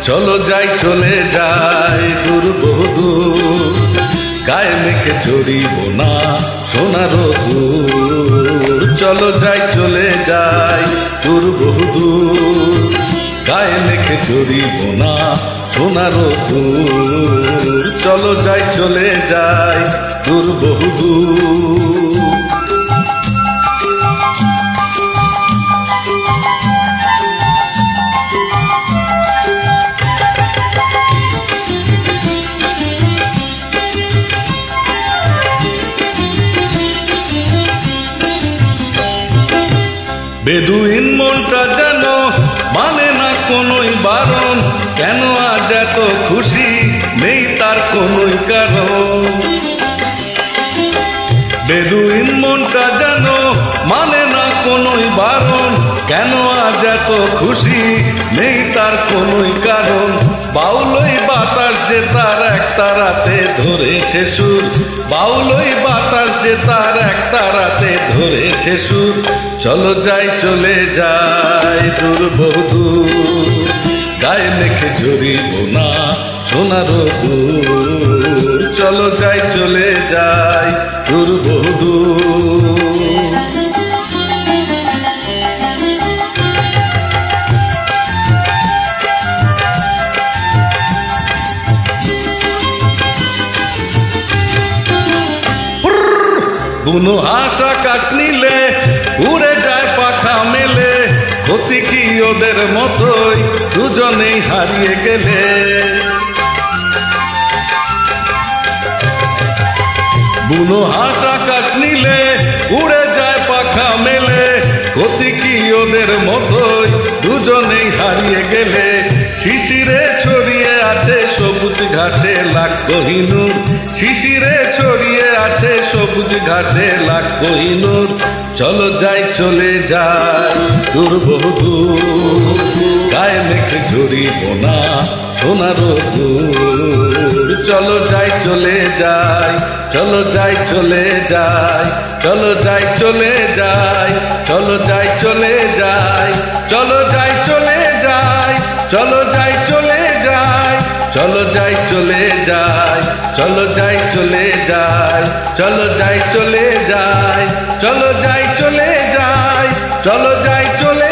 চলো যাই চলে যাই দূর বহুদূর, গায়ে মেখে চড়িব না সোনার দূর। চলো যাই চলে যাই দূর বহুদূর, গায়ে মেখে চড়িব না সোনার দূর। চলো যাই চলে যাই দূর বহুদূর। বেদুইন মনটা যেন মানে না কোনোই বারণ, কেন আজ এত খুশি নেই তার কোনোই কারণ। বেদুইন মনটা যেন মানে না কোনোই বারণ, কেন আজ এত খুশি নেই তার কোনোই কারণ। বাউলই বাতাস যে তার এক তারাতে ধরেছে সুর, বাউলই বাতাস যে তার এক তারাতে ধরেছে সুর। চলো যাই চলে যাই দূর বহুদূর, গায়ে মেখে জড়িব না সোনার দূর। চলো যাই চলে যাই দূর বহুদূর। বুনো হাঁস আকাশ নীলে উড়ে যায় পাখা মেলে, ক্ষতি কি ওদের মতোই দুজনেই হারিয়ে গেলে। বুনো হাঁস আকাশ নীলে উড়ে যায় পাখা মেলে, ক্ষতি কি ওদের মতোই দুজনেই হারিয়ে গেলে। শিশিরে ছড়িয়ে আছে সবুজ ঘাসে লাখ কোহিনূর, শিশিরে ছড়িয়ে আছে সবুজ ঘাসে লাখ কোহিনূর। চলো যাই চলে যাই দূর বহুদূর, গায়ে মেখে জড়িব না সোনার দূর। চলো যাই চলে যাই, চলো যাই চলে যাই, চলো যাই চলে যাই, চলো যাই চলে যাই, চলো যাই চলে যাই, চলো যাই চলে যাই, চলো যাই চলে যাই, চলো যাই চলে যাই, চলো যাই চলে যাই, চলো যাই চলে যাই, চলো যাই চলে